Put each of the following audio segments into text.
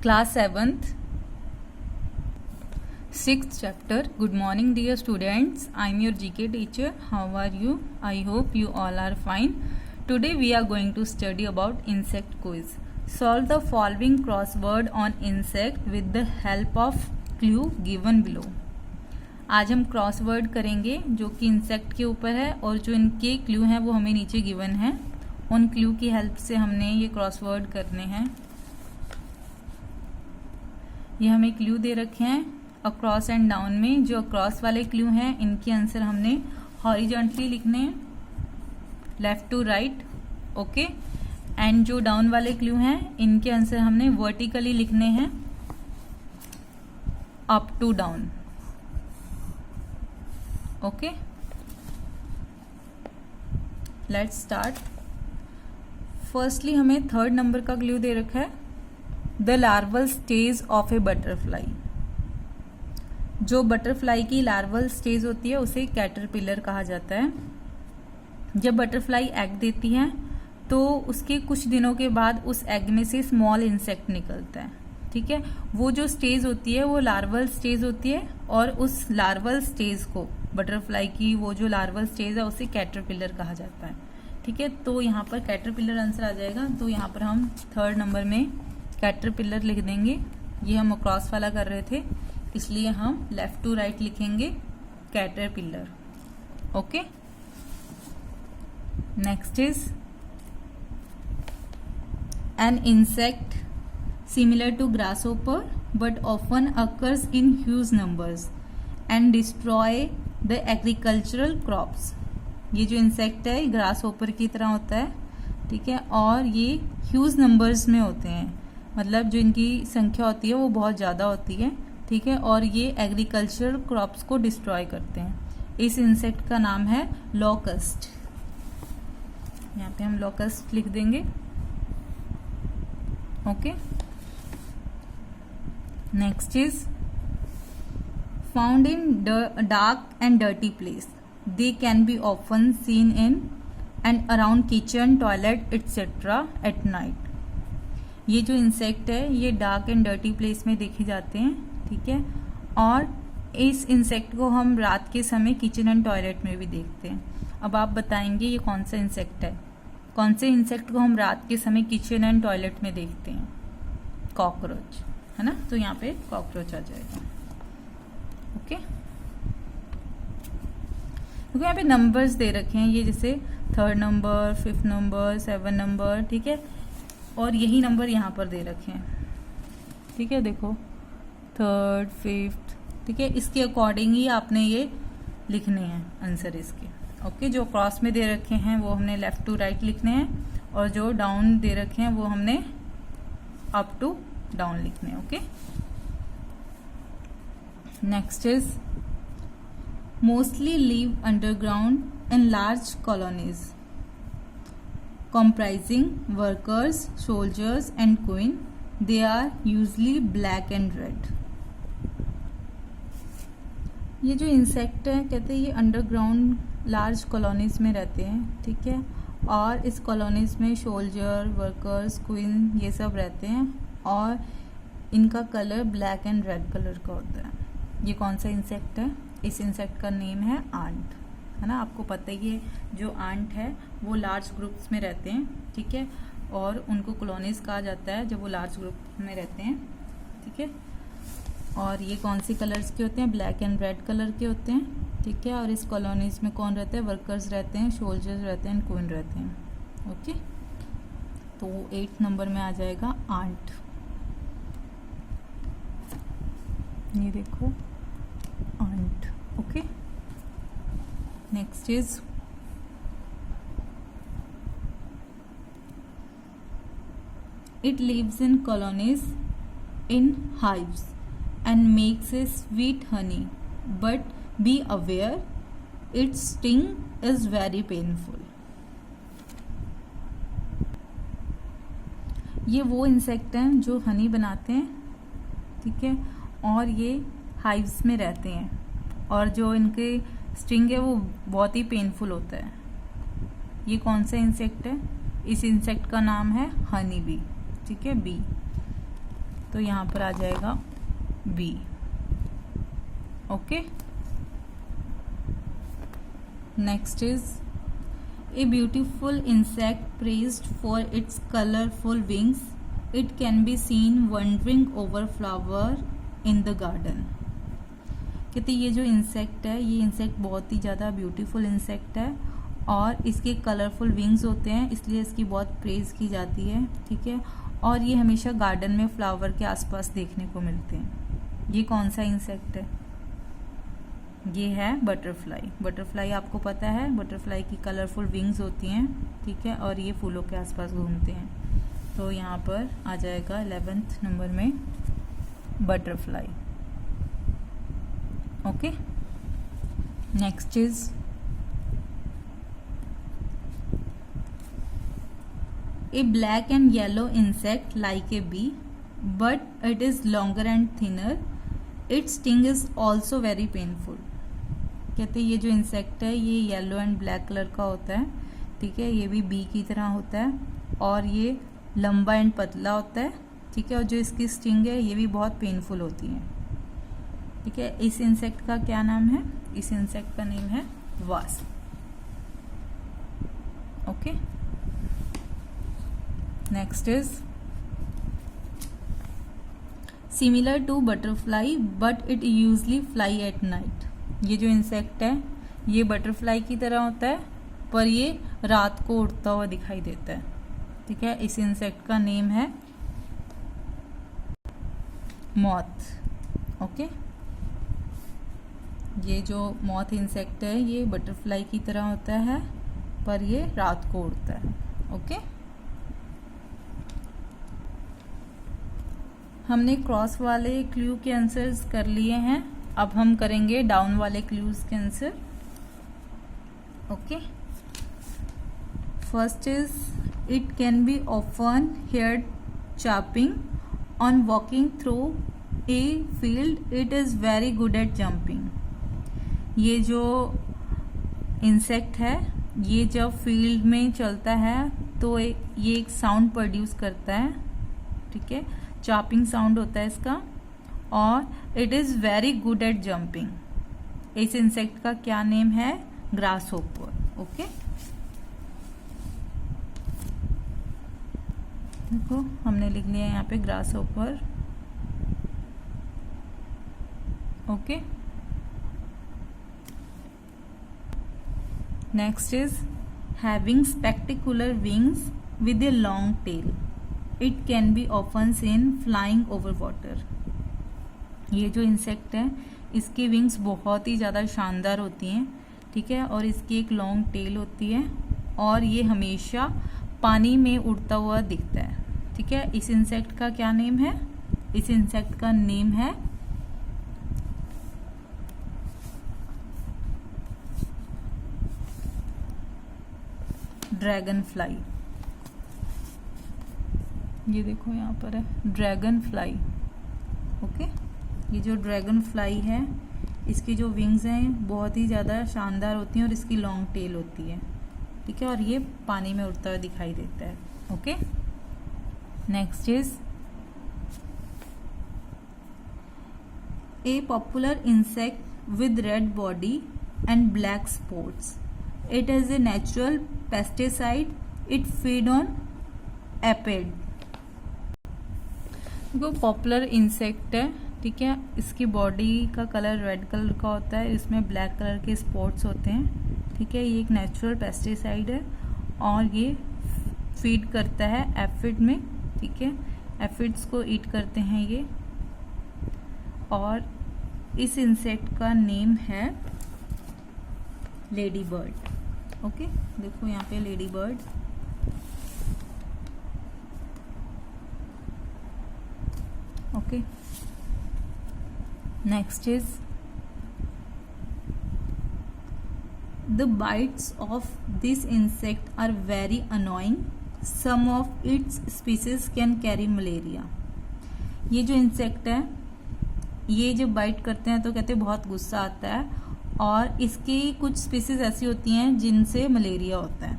Class 7th, 6th chapter. Good morning dear students. I am your GK teacher. How are you? I hope you all are fine. Today we are going to study about insect quiz. Solve the following crossword on insect with the help of clue given below. आज हम crossword करेंगे जो कि insect के ऊपर है और जो इनके क्लू हैं वो हमें नीचे गिवन है. उन क्लू की हेल्प से हमने ये क्रॉसवर्ड करने हैं. ये हमें क्लू दे रखे हैं अक्रॉस एंड डाउन में. जो अक्रॉस वाले क्लू हैं इनके आंसर हमने हॉरिजॉन्टली लिखने हैं, left to right. Okay. And जो डाउन वाले क्लू हैं इनके आंसर हमने वर्टिकली लिखने हैं, up to down. Okay, let's start. Firstly हमें थर्ड नंबर का क्लू दे रखा है, the larval stage of a butterfly. जो बटरफ्लाई की लार्वल स्टेज होती है उसे कैटरपिलर कहा जाता है. जब बटरफ्लाई एग देती है तो उसके कुछ दिनों के बाद उस एग में से स्मॉल इंसेक्ट निकलता है. ठीक है, वो जो स्टेज होती है वो लार्वल स्टेज होती है और उस लार्वल स्टेज को, बटरफ्लाई की वो जो लार्वल स्टेज है उसे कैटरपिलर कहा जाता है. ठीक है, तो यहाँ पर कैटरपिलर आंसर आ जाएगा. तो यहाँ पर हम थर्ड नंबर में कैटरपिलर लिख देंगे. ये हम अक्रॉस वाला कर रहे थे इसलिए हम लेफ्ट टू राइट लिखेंगे caterpillar. Okay, next is an insect similar to grasshopper but often occurs in huge numbers and destroy the agricultural crops. ये जो इंसेक्ट है ग्रासहोपर की तरह होता है. ठीक है, और ये ह्यूज नंबर्स में होते हैं, मतलब जो इनकी संख्या होती है वो बहुत ज़्यादा होती है. ठीक है, और ये एग्रीकल्चरल क्रॉप्स को डिस्ट्रॉय करते हैं. इस इंसेक्ट का नाम है लॉकस्ट. यहाँ पे हम लॉकस्ट लिख देंगे. Okay, next is found in dark and dirty place. They can be often seen in and around kitchen, toilet etc. at night. ये जो इंसेक्ट है ये डार्क एंड डर्टी प्लेस में देखे जाते हैं. ठीक है, और इस इंसेक्ट को हम रात के समय किचन एंड टॉयलेट में भी देखते हैं. अब आप बताएंगे ये कौन सा इंसेक्ट है. कौन से इंसेक्ट को हम रात के समय किचन एंड टॉयलेट में देखते हैं? कॉकरोच, है ना. तो यहाँ पे कॉकरोच आ जाएगा. ओके, क्योंकि यहाँ पे नंबर्स दे रखे हैं, ये जैसे third number, fifth number, 7 number. ठीक है, और यही नंबर यहाँ पर दे रखे हैं. ठीक है, देखो थर्ड, फिफ्थ. ठीक है, इसके अकॉर्डिंग ही आपने ये लिखने हैं आंसर इसके. ओके, जो क्रॉस में दे रखे हैं वो हमने लेफ्ट टू राइट लिखने हैं और जो डाउन दे रखे हैं वो हमने अप टू डाउन लिखने. Okay, next is mostly live underground in large colonies comprising workers, soldiers and queen. They are usually black and red. ये जो इंसेक्ट है कहते हैं ये अंडरग्राउंड लार्ज कॉलोनीज में रहते हैं. ठीक है, और इस कॉलोनीज में सोल्जर, वर्कर्स, क्वीन ये सब रहते हैं और इनका colour black and red colour का होता है. ये कौन सा इंसेक्ट है? इस इंसेक्ट का नेम है आंट, है ना. आपको पता ही है जो आंट है वो लार्ज ग्रुप्स में रहते हैं. ठीक है, और उनको कॉलोनीज कहा जाता है जब वो लार्ज ग्रुप में रहते हैं. ठीक है, और ये कौन सी कलर्स के होते हैं? ब्लैक एंड रेड कलर के होते हैं. ठीक है, और इस कॉलोनीज में कौन रहता है? वर्कर्स रहते हैं, सोल्जर्स रहते हैं, क्वीन रहते हैं. ओके, तो 8 नंबर में आ जाएगा आंट. ये देखो ant. Okay, next is it lives in colonies in hives and makes a sweet honey, but be aware its sting is very painful. ये वो इंसेक्ट हैं जो हनी बनाते हैं. ठीक है, और ये हाइव्स में रहते हैं और जो इनके स्टिंग है वो बहुत ही पेनफुल होता है. ये कौन सा इंसेक्ट है? इस इंसेक्ट का नाम है हनी बी. ठीक है, बी. तो यहाँ पर आ जाएगा B. Okay, next is a beautiful insect praised for its colourful wings, it can be seen wandering over flower in the garden. कहते ये जो इंसेक्ट है, ये इंसेक्ट बहुत ही ज़्यादा ब्यूटीफुल इंसेक्ट है और इसके कलरफुल विंग्स होते हैं, इसलिए इसकी बहुत प्रेज की जाती है। ठीक है, और ये हमेशा गार्डन में फ्लावर के आसपास देखने को मिलते हैं। ये कौन सा इंसेक्ट है? ये है बटरफ्लाई। बटरफ्लाई आपको पता है, बटरफ्लाई की कलरफुल विंग्स होती हैं। ठीक है, और ये फूलों के आसपास घूमते हैं। तो यहाँ पर आ जाएगा 11th नंबर में butterfly. Okay, next is a black and yellow insect like a bee, but it is longer and thinner. Its sting is also very painful. कहते हैं ये जो इंसेक्ट है ये येलो एंड ब्लैक कलर का होता है। ठीक है, ये भी बी की तरह होता है और ये लंबा एंड पतला होता है। ठीक है, और जो इसकी स्टिंग है ये भी बहुत पेनफुल होती है। ठीक है, इस इंसेक्ट का क्या नाम है? इस इंसेक्ट का नेम है wasp. Okay, next is similar to butterfly but it usually fly at night. ये जो इंसेक्ट है ये बटरफ्लाई की तरह होता है पर ये रात को उड़ता हुआ दिखाई देता है। ठीक है, इस इंसेक्ट का नेम है मॉथ। ओके, ये जो मॉथ इंसेक्ट है ये बटरफ्लाई की तरह होता है पर ये रात को उड़ता है। ओके, हमने क्रॉस वाले क्लू के आंसर्स कर लिए हैं, अब हम करेंगे डाउन वाले क्लूज के answer. Okay, first is it can be often heard chirping on walking through a field, it is very good at jumping. ये जो इंसेक्ट है ये जब फील्ड में चलता है तो ये एक साउंड प्रोड्यूस करता है। ठीक है, चापिंग साउंड होता है इसका, और it is very good at jumping. इस इंसेक्ट का क्या नेम है? Grass hopper. ओके, देखो हमने लिख लिया यहाँ पे grass hopper. Okay, next is having spectacular wings with a long tail, it can be often seen flying over water. ये जो इंसेक्ट है इसकी विंग्स बहुत ही ज़्यादा शानदार होती हैं। ठीक है, और इसकी एक लॉन्ग टेल होती है और ये हमेशा पानी में उड़ता हुआ दिखता है। ठीक है, इस इंसेक्ट का क्या नेम है? इस इंसेक्ट का नेम है ड्रैगन फ्लाई। ये देखो यहाँ पर है ड्रैगन फ्लाई। ओके, ये जो ड्रैगन फ्लाई है इसकी जो विंग्स हैं बहुत ही ज़्यादा शानदार होती हैं और इसकी लॉन्ग टेल होती है। ठीक है, और ये पानी में उड़ता हुआ दिखाई देता है। Okay, next is A popular insect with red body and black spots, it is a natural pesticide, it feed on aphid. वो पॉपुलर इंसेक्ट है। ठीक है, इसकी बॉडी का कलर रेड कलर का होता है, इसमें ब्लैक कलर के स्पॉट्स होते हैं। ठीक है, ये एक नेचुरल पेस्टिसाइड है और ये फीड करता है एफिड में। ठीक है, एफिड्स को ईट करते हैं ये, और इस इंसेक्ट का नेम है लेडी बर्ड। ओके, देखो यहाँ पे ladybird. Okay, next is the bites of this insect are very annoying, some of its species can carry malaria. ये जो इंसेक्ट है ये जब बाइट करते हैं तो कहते हैं बहुत गुस्सा आता है, और इसकी कुछ स्पीसीज ऐसी होती हैं जिनसे मलेरिया होता है।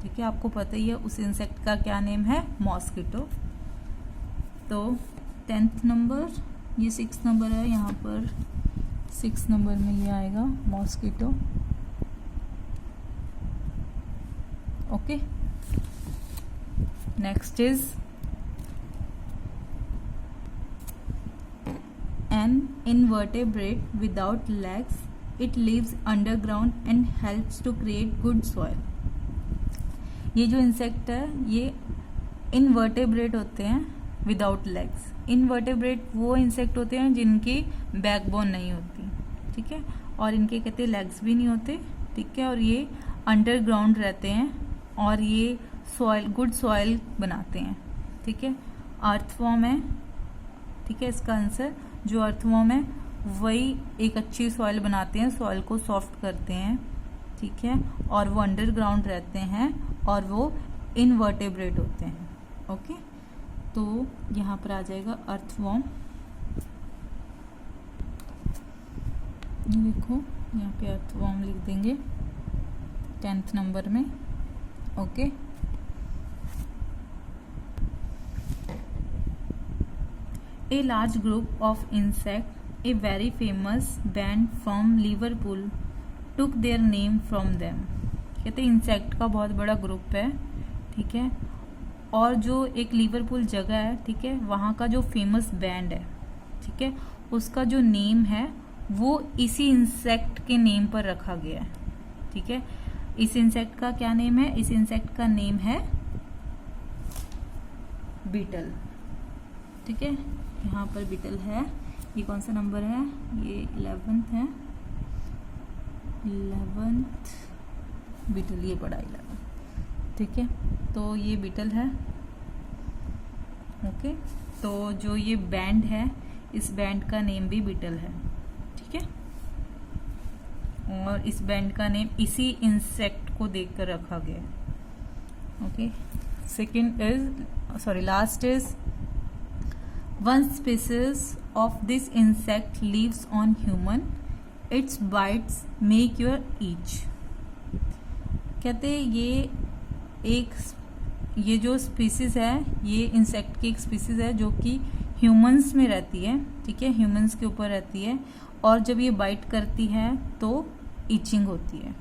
ठीक है, आपको पता ही है उस इंसेक्ट का क्या नेम है? मॉस्किटो। तो 10th नंबर, ये 6 नंबर है, यहाँ पर 6 नंबर में ये आएगा mosquito. Okay, next is an invertebrate without legs, it lives underground and helps to create good soil. ये जो इंसेक्ट है ये इनवर्टेब्रेट होते हैं विदाउट लेग्स। इनवर्टेब्रेट वो इंसेक्ट होते हैं जिनकी बैकबोन नहीं होती, ठीक है, और इनके कहते लेग्स भी नहीं होते, ठीक है, और ये अंडरग्राउंड रहते हैं और ये सॉइल, गुड सॉइल बनाते हैं, ठीक है। अर्थवॉर्म है, ठीक है, इसका आंसर जो अर्थवॉर्म है वही एक अच्छी सॉइल बनाते हैं, सॉइल को सॉफ्ट करते हैं, ठीक है, और वो अंडरग्राउंड रहते हैं और वो इनवर्टेब्रेट होते हैं। ओके, तो यहाँ पर आ जाएगा अर्थवॉर्म। देखो यहाँ पे अर्थवॉर्म लिख देंगे 10th नंबर में। Okay, a large group of insect, a very famous banned from Liverpool took their name from them. कहते इंसेक्ट का बहुत बड़ा ग्रुप है, ठीक है, और जो एक लिवरपूल जगह है, ठीक है, वहाँ का जो फेमस बैंड है, ठीक है, उसका जो नेम है वो इसी इंसेक्ट के नेम पर रखा गया है, ठीक है। इस इंसेक्ट का क्या नेम है? इस इंसेक्ट का नेम है बीटल, ठीक है, यहाँ पर बीटल है। ये कौन सा नंबर है? ये 11th है, 11th बीटल, ये पढ़ा 11, ठीक है, तो ये बीटल है। ओके, तो जो ये बैंड है इस बैंड का नेम भी बीटल है, ठीक है, और इस बैंड का नेम इसी इंसेक्ट को देखकर रखा गया है। Okay, second is last is one species of this insect lives on human, its bites make your itch. कहते ये जो स्पीसीज है ये इंसेक्ट की एक स्पीसीज है जो कि ह्यूमंस में रहती है, ठीक है, ह्यूमंस के ऊपर रहती है, और जब ये बाइट करती है तो ईचिंग होती है,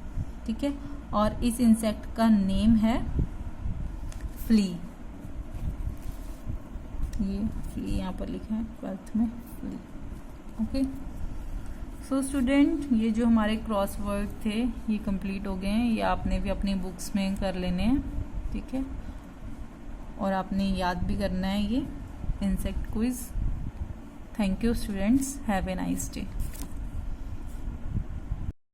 ठीक है, और इस इंसेक्ट का नेम है फ्ली। ये फ्ली यहाँ पर लिखा है 12th में, फ्ली। ओके, सो स्टूडेंट, ये जो हमारे क्रॉसवर्ड थे ये कंप्लीट हो गए हैं। ये आपने भी अपनी बुक्स में कर लेने हैं, ठीक है, और आपने याद भी करना है ये insect quiz. Thank you students, have a nice day.